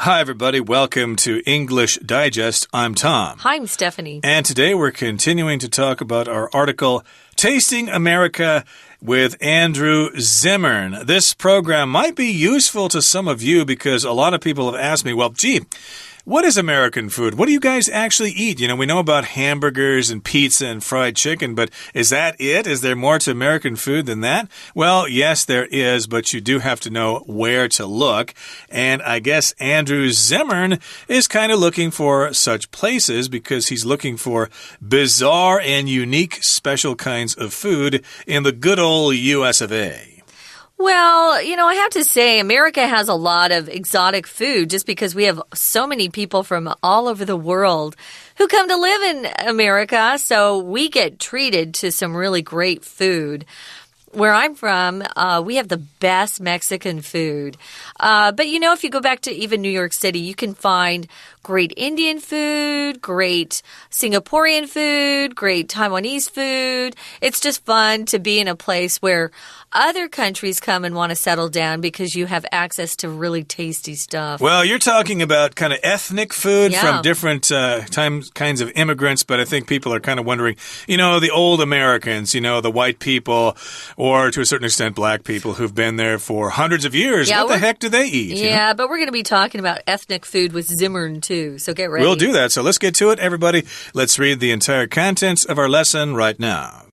Hi, everybody. Welcome to English Digest. I'm Tom. Hi, I'm Stephanie. And today we're continuing to talk about our article, Tasting America with Andrew Zimmern. This program might be useful to some of you because a lot of people have asked me, well, gee, what is American food? What do you guys actually eat? You know, we know about hamburgers and pizza and fried chicken, but is that it? Is there more to American food than that? Well, yes, there is, but you do have to know where to look. And I guess Andrew Zimmern is kind of looking for such places because he's looking for bizarre and unique special kinds of food in the good old US of A. Well, you know, I have to say, America has a lot of exotic food just because we have so many people from all over the world who come to live in America. So we get treated to some really great food. Where I'm from, we have the best Mexican food. But, you know, if you go back to even New York City, you can find great Indian food, great Singaporean food, great Taiwanese food. It's just fun to be in a place where other countries come and want to settle down because you have access to really tasty stuff. Well, you're talking about kind of ethnic food from different kinds of immigrants, but I think people are kind of wondering, you know, the old Americans, you know, the white people, or to a certain extent, black people who've been there for hundreds of years. What the heck do they eat? Yeah, you know? But we're going to be talking about ethnic food with Zimmern, too, so get ready. We'll do that. So let's get to it, everybody. Let's read the entire contents of our lesson right now.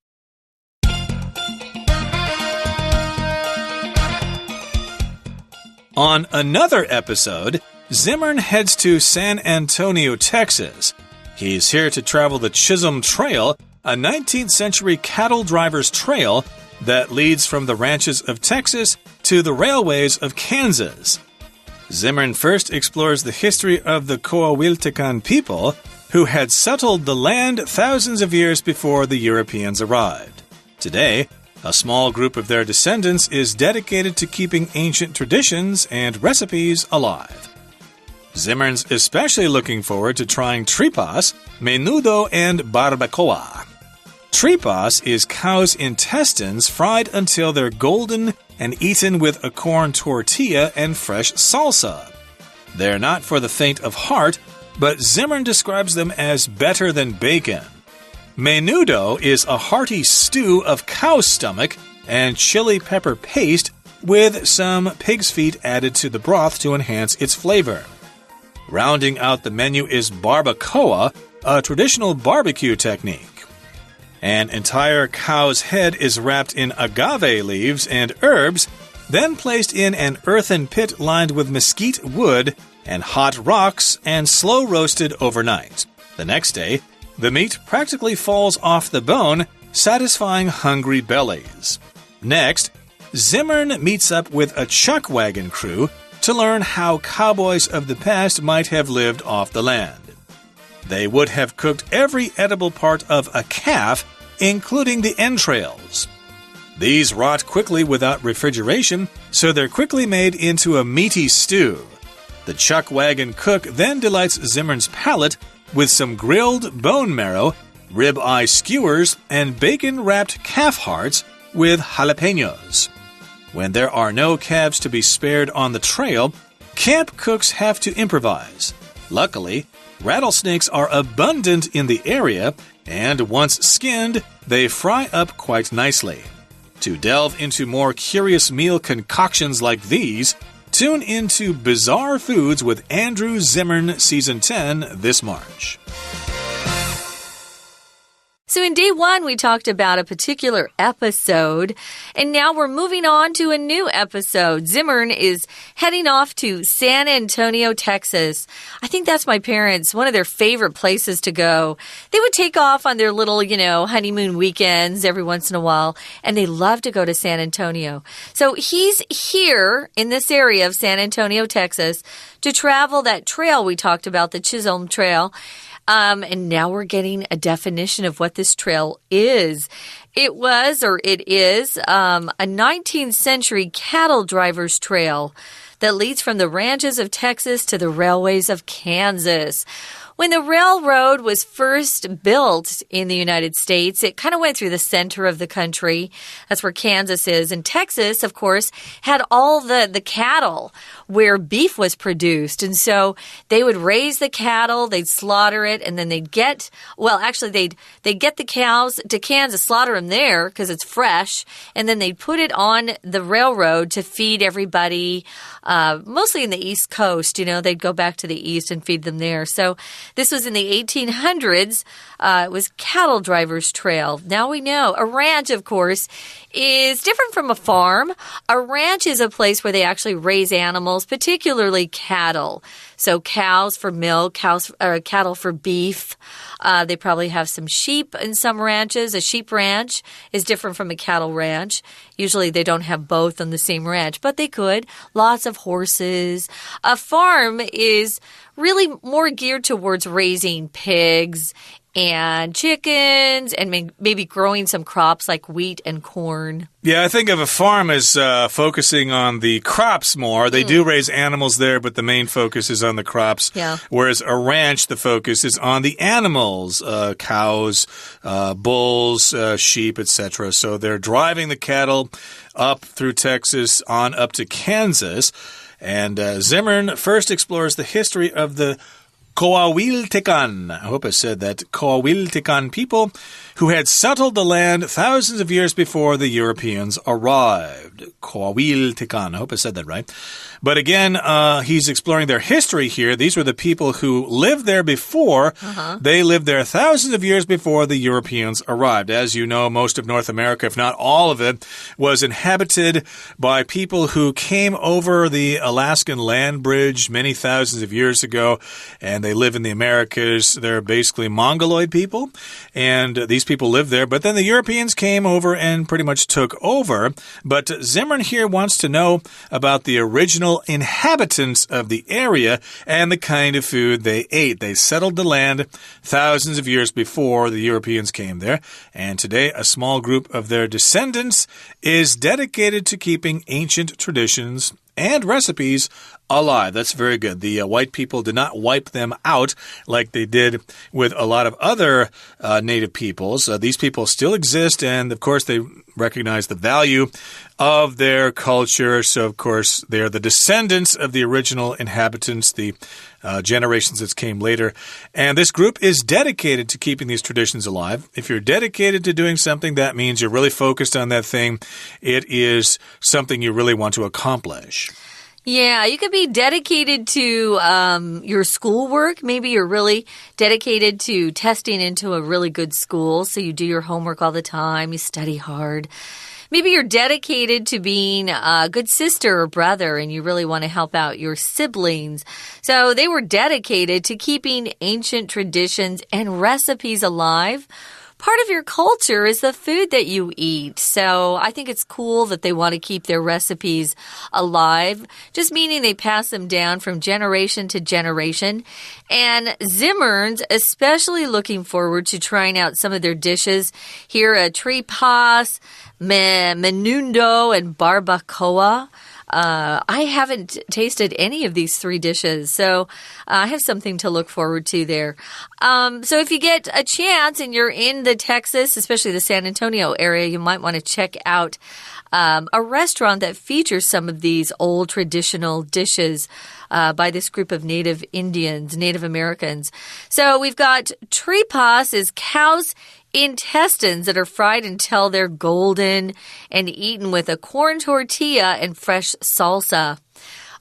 On another episode, Zimmern heads to San Antonio, Texas. He's here to travel the Chisholm Trail, a 19th century cattle driver's trail that leads from the ranches of Texas to the railways of Kansas. Zimmern first explores the history of the Coahuiltecan people who had settled the land thousands of years before the Europeans arrived. Today, a small group of their descendants is dedicated to keeping ancient traditions and recipes alive. Zimmern's especially looking forward to trying tripas, menudo, and barbacoa. Tripas is cow's intestines fried until they're golden and eaten with a corn tortilla and fresh salsa. They're not for the faint of heart, but Zimmern describes them as better than bacon. Menudo is a hearty stew of cow's stomach and chili pepper paste with some pig's feet added to the broth to enhance its flavor. Rounding out the menu is barbacoa, a traditional barbecue technique. An entire cow's head is wrapped in agave leaves and herbs, then placed in an earthen pit lined with mesquite wood and hot rocks and slow roasted overnight. The next day, the meat practically falls off the bone, satisfying hungry bellies. Next, Zimmern meets up with a chuck wagon crew to learn how cowboys of the past might have lived off the land. They would have cooked every edible part of a calf, including the entrails. These rot quickly without refrigeration, so they're quickly made into a meaty stew. The chuck wagon cook then delights Zimmern's palate with some grilled bone marrow, rib-eye skewers, and bacon-wrapped calf hearts with jalapenos. When there are no calves to be spared on the trail, camp cooks have to improvise. Luckily, rattlesnakes are abundant in the area, and once skinned, they fry up quite nicely. To delve into more curious meal concoctions like these, tune into Bizarre Foods with Andrew Zimmern Season 10 this March. So in day one, we talked about a particular episode, and now we're moving on to a new episode. Zimmern is heading off to San Antonio, Texas. I think that's my parents, one of their favorite places to go. They would take off on their little, honeymoon weekends every once in a while, and they love to go to San Antonio. So he's here in this area of San Antonio, Texas, to travel that trail we talked about, the Chisholm Trail. And now we're getting a definition of what this trail is. It is a 19th century cattle driver's trail that leads from the ranches of Texas to the railways of Kansas. When the railroad was first built in the United States, it kind of went through the center of the country. That's where Kansas is. And Texas, of course, had all the cattle where beef was produced. And so they would raise the cattle, they'd slaughter it, and then they'd get, well, actually, they'd get the cows to Kansas, slaughter them there because it's fresh, and then they'd put it on the railroad to feed everybody, mostly in the East Coast. You know, they'd go back to the East and feed them there. So this was in the 1800s. It was cattle drivers' trail. Now we know. A ranch, of course, is different from a farm. A ranch is a place where they actually raise animals, particularly cattle. So cows for milk, cattle for beef. They probably have some sheep in some ranches. A sheep ranch is different from a cattle ranch. Usually they don't have both on the same ranch, but they could. Lots of horses. A farm is really more geared towards raising pigs and chickens and maybe growing some crops like wheat and corn. Yeah, I think of a farm as focusing on the crops more. They do raise animals there, but the main focus is on the crops. Yeah. Whereas a ranch, the focus is on the animals, cows, bulls, sheep, etc. So they're driving the cattle up through Texas on up to Kansas. And Zimmern first explores the history of the Coahuiltecan, I hope I said that, Coahuiltecan people who had settled the land thousands of years before the Europeans arrived. Coahuiltecan, I hope I said that right. But again, he's exploring their history here. These were the people who lived there before. They lived there thousands of years before the Europeans arrived. As you know, most of North America, if not all of it, was inhabited by people who came over the Alaskan land bridge many thousands of years ago, and they live in the Americas. They're basically Mongoloid people, and these people lived there. But then the Europeans came over and pretty much took over. But Zimmern here wants to know about the original inhabitants of the area and the kind of food they ate. They settled the land thousands of years before the Europeans came there, and today a small group of their descendants is dedicated to keeping ancient traditions and recipes alive. That's very good. The white people did not wipe them out like they did with a lot of other native peoples. These people still exist, and of course they recognize the value of their culture. So, of course, they're the descendants of the original inhabitants, the generations that came later. And this group is dedicated to keeping these traditions alive. If you're dedicated to doing something, that means you're really focused on that thing. It is something you really want to accomplish. Yeah, you could be dedicated to your schoolwork. Maybe you're really dedicated to testing into a really good school, so you do your homework all the time, you study hard. Maybe you're dedicated to being a good sister or brother, and you really want to help out your siblings. So they were dedicated to keeping ancient traditions and recipes alive. Part of your culture is the food that you eat. So I think it's cool that they want to keep their recipes alive, just meaning they pass them down from generation to generation. And Zimmern's especially looking forward to trying out some of their dishes. Here, tripas, menudo, and barbacoa. I haven't tasted any of these three dishes, so I have something to look forward to there. So if you get a chance and you're in the Texas, especially the San Antonio area, you might want to check out a restaurant that features some of these old traditional dishes by this group of Native Indians, Native Americans. So we've got tripas is cow's intestines that are fried until they're golden and eaten with a corn tortilla and fresh salsa.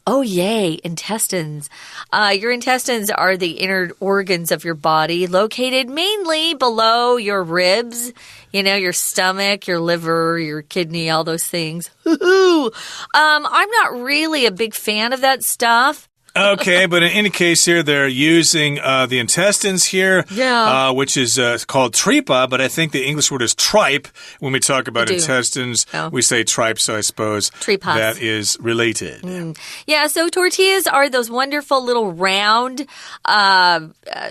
Oh, yay, intestines. Your intestines are the inner organs of your body, located mainly below your ribs, you know, your stomach, your liver, your kidney, all those things. I'm not really a big fan of that stuff. Okay, but in any case here, they're using the intestines here, which is called tripa, but I think the English word is tripe. When we talk about intestines, we say tripe, so I suppose tripas. That is related. Yeah, so tortillas are those wonderful little round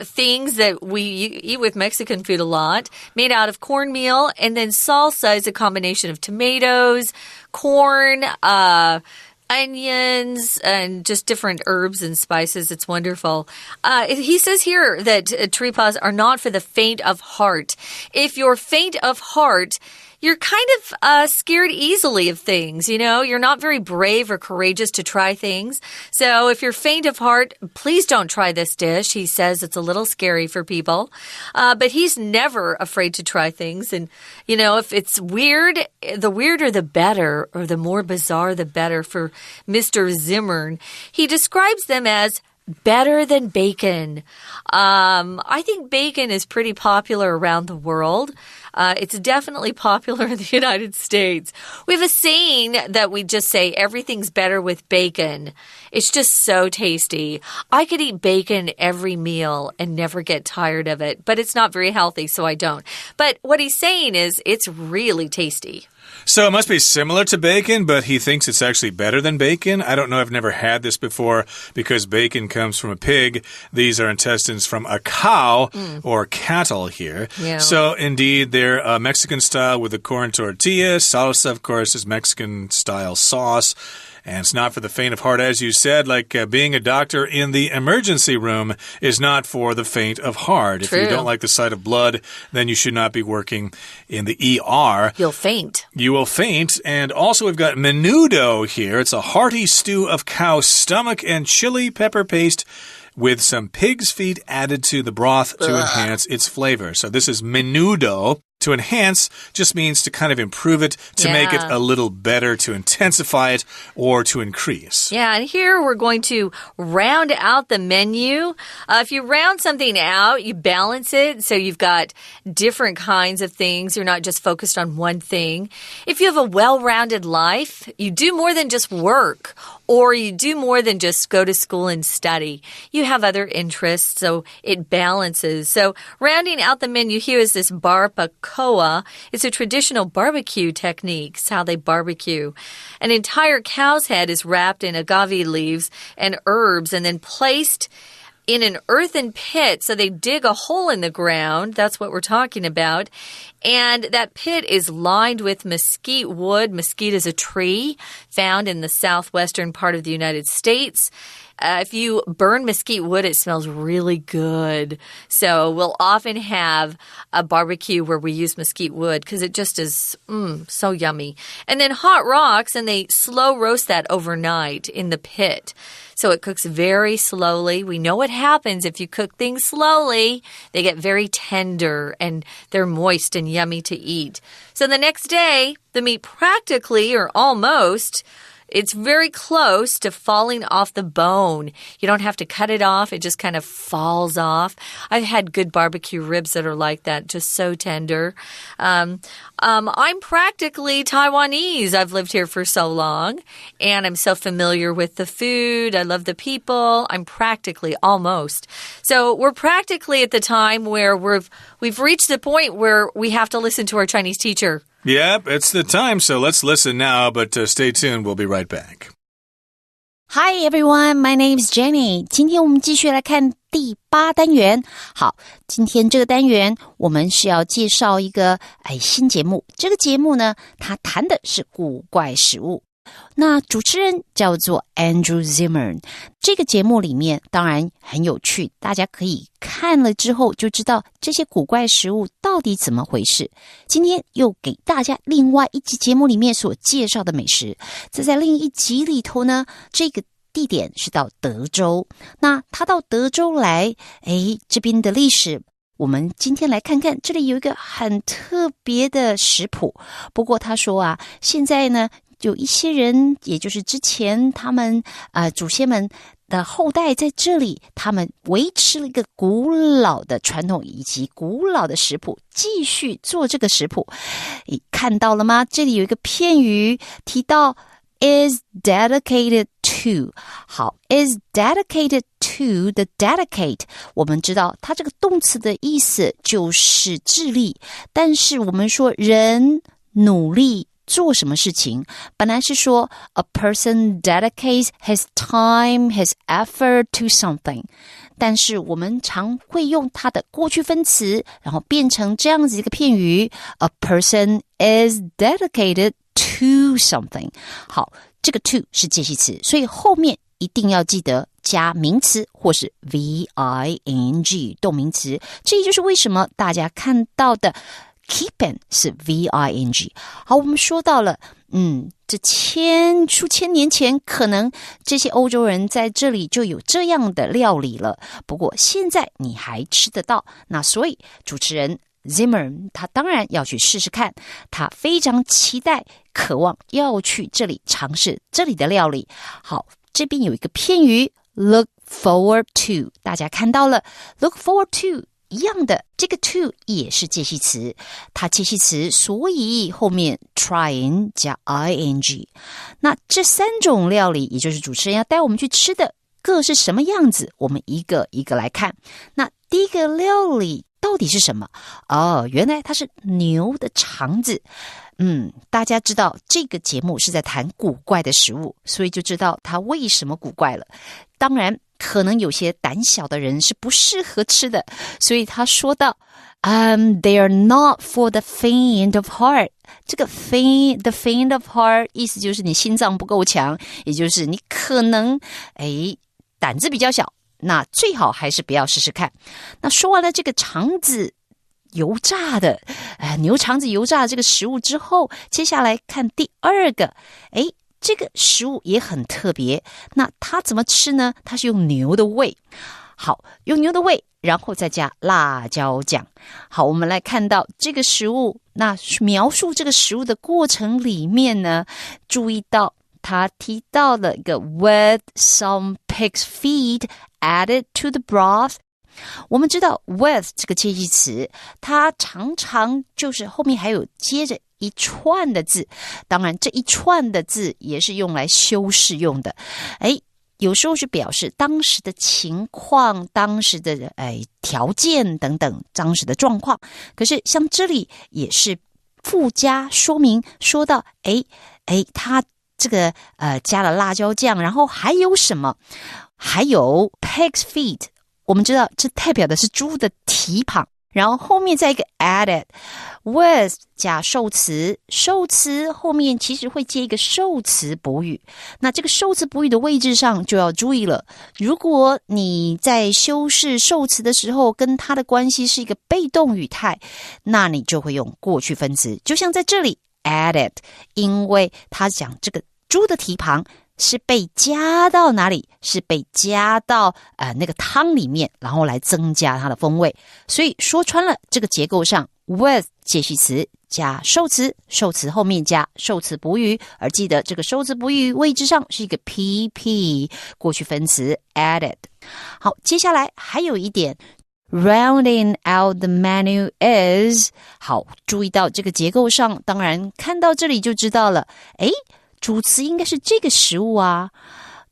things that we eat with Mexican food a lot, made out of cornmeal, and then salsa is a combination of tomatoes, corn, onions and just different herbs and spices. It's wonderful. He says here that tripas are not for the faint of heart. If you're faint of heart, you're kind of scared easily of things, you know? You're not very brave or courageous to try things. So if you're faint of heart, please don't try this dish. He says it's a little scary for people. But he's never afraid to try things. And, you know, if it's weird, the weirder the better, or the more bizarre the better for Mr. Zimmern. He describes them as better than bacon. I think bacon is pretty popular around the world. It's definitely popular in the United States. We have a saying that we just say everything's better with bacon. It's just so tasty. I could eat bacon every meal and never get tired of it, but it's not very healthy, so I don't. But what he's saying is it's really tasty. So it must be similar to bacon, but he thinks it's actually better than bacon. I don't know. I've never had this before because bacon comes from a pig. These are intestines from a cow or cattle here. Yeah. So indeed, they're Mexican style with the corn tortilla. Salsa, of course, is Mexican style sauce. And it's not for the faint of heart, as you said, like being a doctor in the emergency room is not for the faint of heart. True. If you don't like the sight of blood, then you should not be working in the ER. You'll faint. You will faint. And also we've got menudo here. It's a hearty stew of cow stomach and chili pepper paste with some pig's feet added to the broth to enhance its flavor. So this is menudo. To enhance just means to kind of improve it, to make it a little better, to intensify it, or to increase. Yeah, and here we're going to round out the menu. If you round something out, you balance it, so you've got different kinds of things. You're not just focused on one thing. If you have a well-rounded life, you do more than just work, or you do more than just go to school and study. You have other interests, so it balances. So rounding out the menu here is this barbacoa. It's a traditional barbecue technique. It's how they barbecue. An entire cow's head is wrapped in agave leaves and herbs and then placed in an earthen pit. So they dig a hole in the ground. That's what we're talking about. And that pit is lined with mesquite wood. Mesquite is a tree found in the southwestern part of the United States. If you burn mesquite wood, it smells really good. So we'll often have a barbecue where we use mesquite wood because it just is so yummy. And then hot rocks, and they slow roast that overnight in the pit. So it cooks very slowly. We know what happens if you cook things slowly. They get very tender and they're moist and yummy to eat. So the next day, the meat practically or almost, it's very close to falling off the bone. You don't have to cut it off. It just kind of falls off. I've had good barbecue ribs that are like that, just so tender. I'm practically Taiwanese. I've lived here for so long, and I'm so familiar with the food. I love the people. I'm practically almost. So we're practically at the time where we've reached the point where we have to listen to our Chinese teacher. Yep, it's the time, so let's listen now, but stay tuned. We'll be right back. Hi everyone, my name is Jenny. 今天我们继续来看第8单元。好，今天这个单元我们是要介绍一个新节目。这个节目呢，它谈的是古怪食物。那主持人叫做 Andrew Zimmern。这个节目里面当然很有趣，大家可以看了之后就知道这些古怪食物到底怎么回事。今天又给大家另外一集节目里面所介绍的美食。在另一集里头呢，这个地点是到德州。那他到德州来，这边的历史我们今天来看看，这里有一个很特别的食谱。不过他说啊，现在呢有一些人，也就是之前他们祖先们的后代在这里，他们维持了一个古老的传统以及古老的食谱，继续做这个食谱。你看到了吗？这里有一个片语提到 is dedicated to。 好， is dedicated to 的 dedicate， 我们知道它这个动词的意思就是致力，但是我们说人努力做什么事情，本来是说 a person dedicates his time, his effort to something， 但是我们常会用它的过去分词，然后变成这样子一个片语 a person is dedicated to something。 好，这个 to 是介系词，所以后面一定要记得加名词或是 V-I-N-G 动名词。这也就是为什么大家看到的 keeping 是 V-I-N-G。 好，我们说到了这数千年前可能这些欧洲人在这里就有这样的料理了，不过现在你还吃得到，那所以主持人 Zimmer 他当然要去试试看，他非常期待渴望要去这里尝试这里的料理。好，这边有一个片语 look forward to， 大家看到了 look forward to一样的，这个 to 也是介系词，它介系词，所以后面 trying 加 ing。 那这三种料理也就是主持人要带我们去吃的各是什么样子，我们一个一个来看。那第一个料理到底是什么？原来它是牛的肠子。大家知道这个节目是在谈古怪的食物，所以就知道它为什么古怪了。当然可能有些胆小的人是不适合吃的，所以他说到they are not for the faint of heart。 这个 the faint of heart 意思就是你心脏不够强，也就是你可能胆子比较小，那最好还是不要试试看。那说完了这个肠子油炸的牛肠子油炸的这个食物之后，接下来看第二个，这个食物也很特别。那它怎么吃呢？它是用牛的胃。好，用牛的胃，然后再加辣椒酱。好，我们来看到这个食物，那描述这个食物的过程里面呢，注意到他提到了一个 with some pig's feet added to the broth。我们知道 with 这个介系词，它常常就是后面还有接着一串的字，当然这一串的字也是用来修饰用的。有时候是表示当时的情况，当时的条件等等，当时的状况。可是像这里也是附加说明，说到它这个加了辣椒酱，然后还有什么？还有 pig's feet。我们知道这代表的是猪的蹄膀，然后后面再一个 added with 加受词，受词后面其实会接一个受词补语。那这个受词补语的位置上就要注意了，如果你在修饰受词的时候跟它的关系是一个被动语态，那你就会用过去分词，就像在这里 added， 因为它讲这个猪的蹄膀是被加到哪里？是被加到那个汤里面，然后来增加它的风味。所以说穿了，这个结构上 with 介系词加受词，受词后面加受词补语，而记得这个受词补语位置上是一个 PP 过去分词 added。 好，接下来还有一点Rounding out the menu is， 好，注意到这个结构上，当然看到这里就知道了，主词应该是这个食物啊，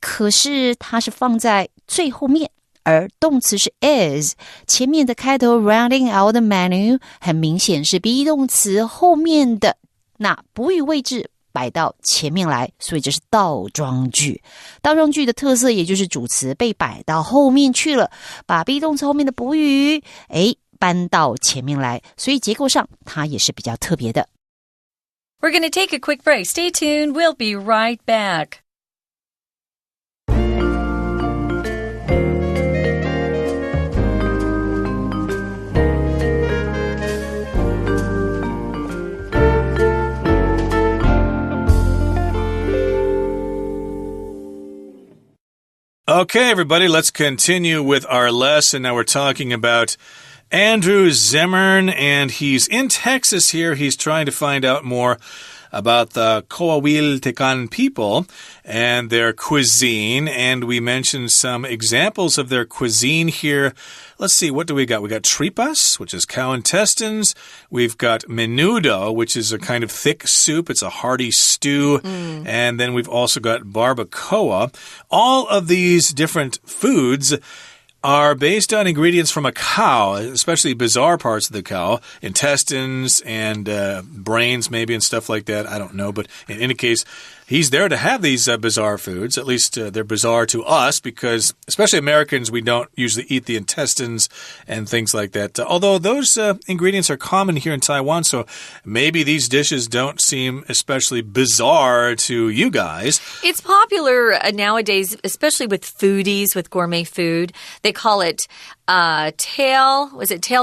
可是它是放在最后面，而动词是 is， 前面的开头 rounding out the menu 很明显是 be 动词后面的，那补语位置摆到前面来，所以这是倒装句。倒装句的特色也就是主词被摆到后面去了，把 be 动词后面的补语搬到前面来，所以结构上它也是比较特别的。We're going to take a quick break. Stay tuned. We'll be right back. Okay, everybody, let's continue with our lesson. Now we're talking about Andrew Zimmern, and he's in Texas here. He's trying to find out more about the Coahuiltecan people and their cuisine, and we mentioned some examples of their cuisine here. Let's see, what do we got? We got tripas, which is cow intestines. We've got menudo, which is a kind of thick soup. It's a hearty stew. And then we've also got barbacoa. All of these different foods are based on ingredients from a cow, especially bizarre parts of the cow, intestines and brains maybe and stuff like that. I don't know, but in any case, he's there to have these bizarre foods. At least they're bizarre to us because, especially Americans, we don't usually eat the intestines and things like that. Although those ingredients are common here in Taiwan, so maybe these dishes don't seem especially bizarre to you guys. It's popular nowadays, especially with foodies, with gourmet food. They call it tail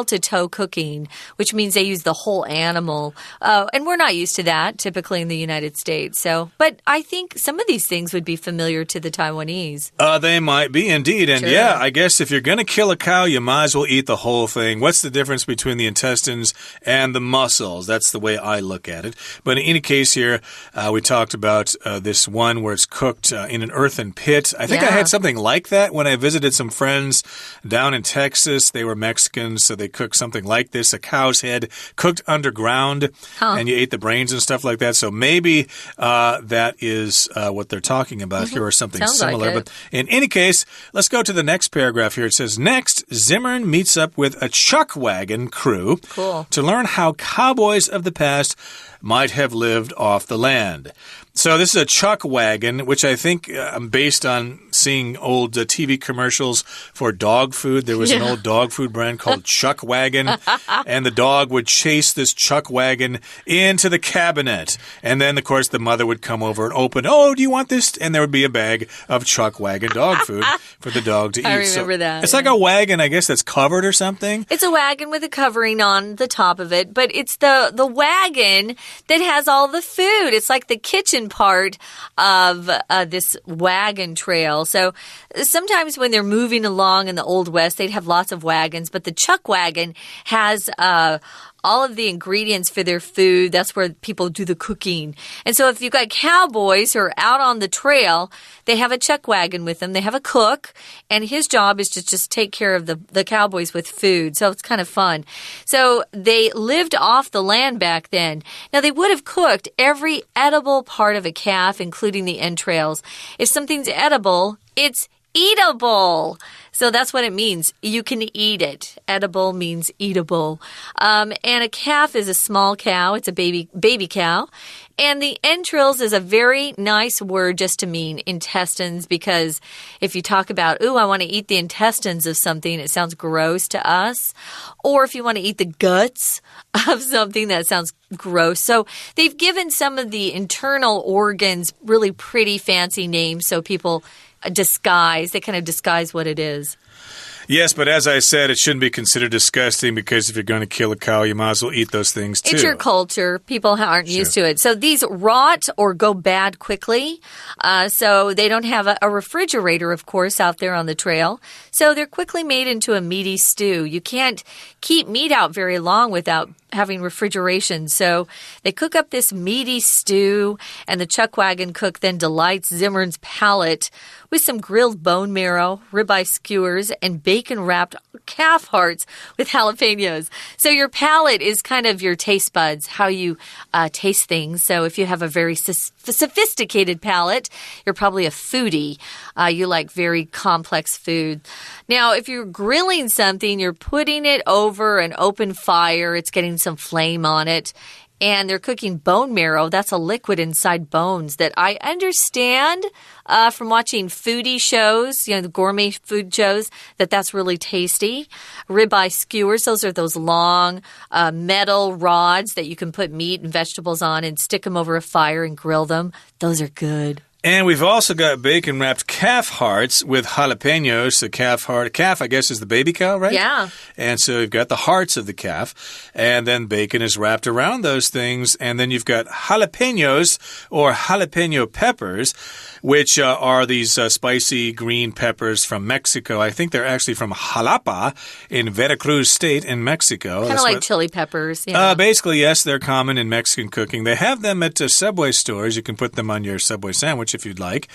to toe cooking, which means they use the whole animal. And we're not used to that typically in the United States. But I think some of these things would be familiar to the Taiwanese. They might be indeed. And yeah, I guess if you're going to kill a cow, you might as well eat the whole thing. What's the difference between the intestines and the muscles? That's the way I look at it. But in any case here, we talked about this one where it's cooked in an earthen pit. I think I had something like that when I visited some friends down in Texas. They were Mexicans, so they cooked something like this, a cow's head cooked underground, and you ate the brains and stuff like that. So maybe that is what they're talking about here or something similar. Like but in any case, let's go to the next paragraph here. It says, next, Zimmern meets up with a chuck wagon crew to learn how cowboys of the past might have lived off the land. So this is a chuck wagon, which I think based on seeing old TV commercials for dog food. There was an old dog food brand called Chuck Wagon, and the dog would chase this chuck wagon into the cabinet. And then, of course, the mother would come over and open, oh, do you want this? And there would be a bag of Chuck Wagon dog food for the dog to eat. I remember that. It's like a wagon, I guess, that's covered or something. It's a wagon with a covering on the top of it, but it's the wagon that has all the food. It's like the kitchen part of this wagon trail. So sometimes when they're moving along in the Old West, they'd have lots of wagons, but the chuck wagon has all of the ingredients for their food. That's where people do the cooking. And so if you've got cowboys who are out on the trail, they have a chuck wagon with them. They have a cook, and his job is to just take care of the cowboys with food. So it's kind of fun. So they lived off the land back then. Now, they would have cooked every edible part of a calf, including the entrails. If something's edible, it's eatable. So that's what it means. You can eat it. Edible means eatable. And a calf is a small cow. It's a baby cow. And the entrails is a very nice word just to mean intestines, because if you talk about, ooh, I want to eat the intestines of something, it sounds gross to us. Or if you want to eat the guts of something, that sounds gross. So they've given some of the internal organs really pretty fancy names so people they kind of disguise what it is. Yes, but as I said, it shouldn't be considered disgusting because if you're going to kill a cow, you might as well eat those things too. It's your culture. People aren't used to it. So these rot or go bad quickly. So they don't have a refrigerator, of course, out there on the trail. So they're quickly made into a meaty stew. You can't keep meat out very long without having refrigeration. So they cook up this meaty stew, and the chuck wagon cook then delights Zimmern's palate with some grilled bone marrow, ribeye skewers, and bacon-wrapped calf hearts with jalapenos. So your palate is kind of your taste buds, how you taste things. So if you have a very sophisticated palate, you're probably a foodie. You like very complex food. Now, if you're grilling something, you're putting it over an open fire. It's getting some flame on it. And they're cooking bone marrow. That's a liquid inside bones that I understand from watching foodie shows, the gourmet food shows, that's really tasty. Ribeye skewers, those are those long metal rods that you can put meat and vegetables on and stick them over a fire and grill them. Those are good. And we've also got bacon-wrapped calf hearts with jalapenos. The calf, I guess, is the baby cow, right? Yeah. And so you've got the hearts of the calf, and then bacon is wrapped around those things, and then you've got jalapenos or jalapeno peppers, which are these spicy green peppers from Mexico. I think they're actually from Jalapa in Veracruz State in Mexico. Kind of like chili peppers. Basically, yes, they're common in Mexican cooking. They have them at Subway stores. You can put them on your Subway sandwiches much if you'd like.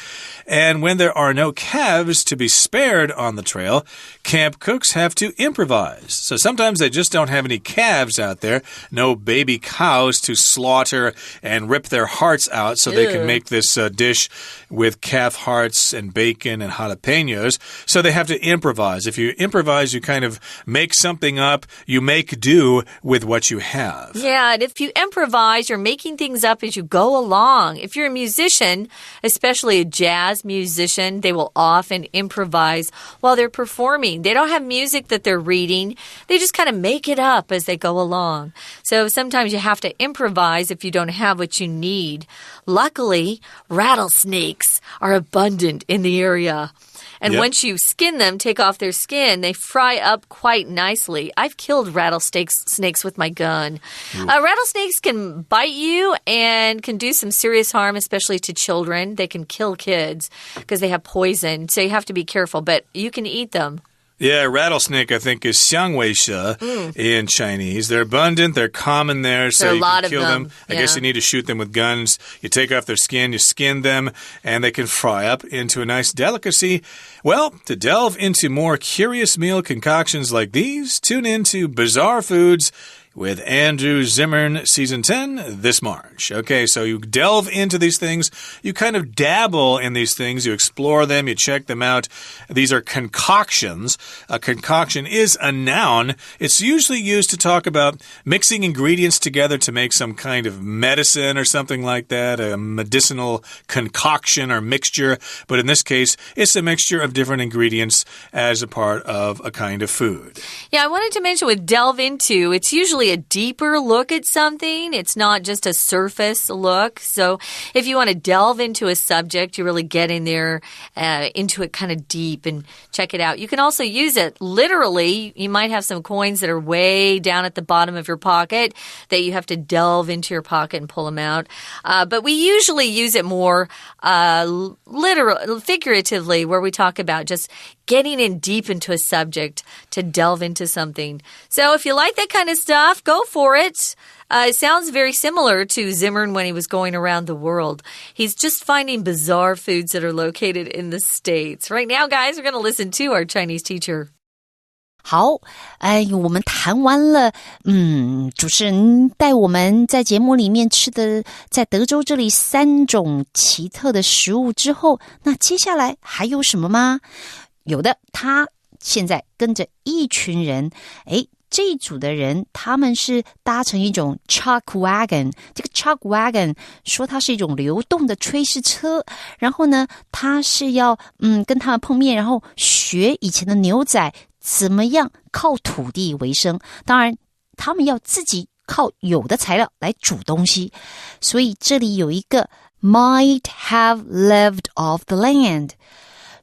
And when there are no calves to be spared on the trail, camp cooks have to improvise. So sometimes they just don't have any calves out there, no baby cows to slaughter and rip their hearts out so they can make this dish with calf hearts and bacon and jalapenos. So they have to improvise. If you improvise, you kind of make something up. You make do with what you have. Yeah, and if you improvise, you're making things up as you go along. If you're a musician, especially a jazz musician, they will often improvise while they're performing. They don't have music that they're reading. They just kind of make it up as they go along. So sometimes you have to improvise if you don't have what you need. Luckily, rattlesnakes are abundant in the area. And once you skin them, take off their skin, they fry up quite nicely. I've killed rattlesnakes with my gun. Rattlesnakes can bite you and can do some serious harm, especially to children. They can kill kids because they have poison. So you have to be careful, but you can eat them. Yeah, rattlesnake, I think, is 香尾蛇 in Chinese. They're abundant. They're common there, so you can kill them. I guess you need to shoot them with guns. You take off their skin, you skin them, and they can fry up into a nice delicacy. Well, to delve into more curious meal concoctions like these, tune in to Bizarre Foods with Andrew Zimmern, Season 10, this March. Okay, so you delve into these things. You kind of dabble in these things. You explore them. You check them out. These are concoctions. A concoction is a noun. It's usually used to talk about mixing ingredients together to make some kind of medicine or something like that, a medicinal concoction or mixture. But in this case, it's a mixture of different ingredients as a part of a kind of food. Yeah, I wanted to mention with delve into, it's usually a deeper look at something. It's not just a surface look. So if you want to delve into a subject, you really get in there into it kind of deep and check it out. You can also use it literally. You might have some coins that are way down at the bottom of your pocket that you have to delve into your pocket and pull them out. But we usually use it more figuratively, where we talk about just getting in deep into a subject to delve into something. So if you like that kind of stuff, go for it. It sounds very similar to Zimmern when he was going around the world. He's just finding bizarre foods that are located in the States. Right now, guys, we're going to listen to our Chinese teacher. 好，我们谈完了，主持人带我们在节目里面吃的，在德州这里3种奇特的食物之后，那接下来还有什么吗？有的，他现在跟着一群人，这一组的人他们是搭乘一种 chuck wagon， 这个 chuck wagon 说它是一种流动的炊事车，然后呢，他是要跟他们碰面，然后学以前的牛仔怎么样靠土地为生。当然他们要自己靠有的材料来煮东西，所以这里有一个 might have lived off the land。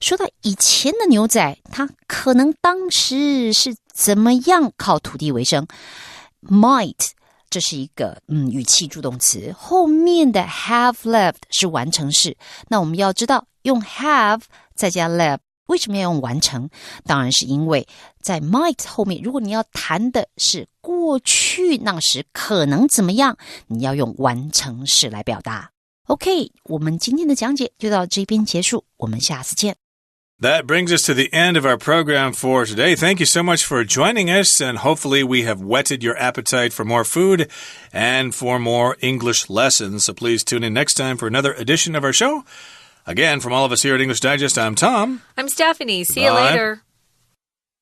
说到以前的牛仔，他可能当时是怎么样靠土地为生。 might 这是一个语气助动词，后面的 have lived 是完成式。那我们要知道用 have 再加 live 为什么要用完成？当然是因为在 might 后面，如果你要谈的是过去那时可能怎么样，你要用完成式来表达。 OK， 我们今天的讲解就到这边结束，我们下次见。That brings us to the end of our program for today. Thank you so much for joining us, and hopefully we have whetted your appetite for more food and for more English lessons. So please tune in next time for another edition of our show. Again, from all of us here at English Digest, I'm Tom. I'm Stephanie. See you later.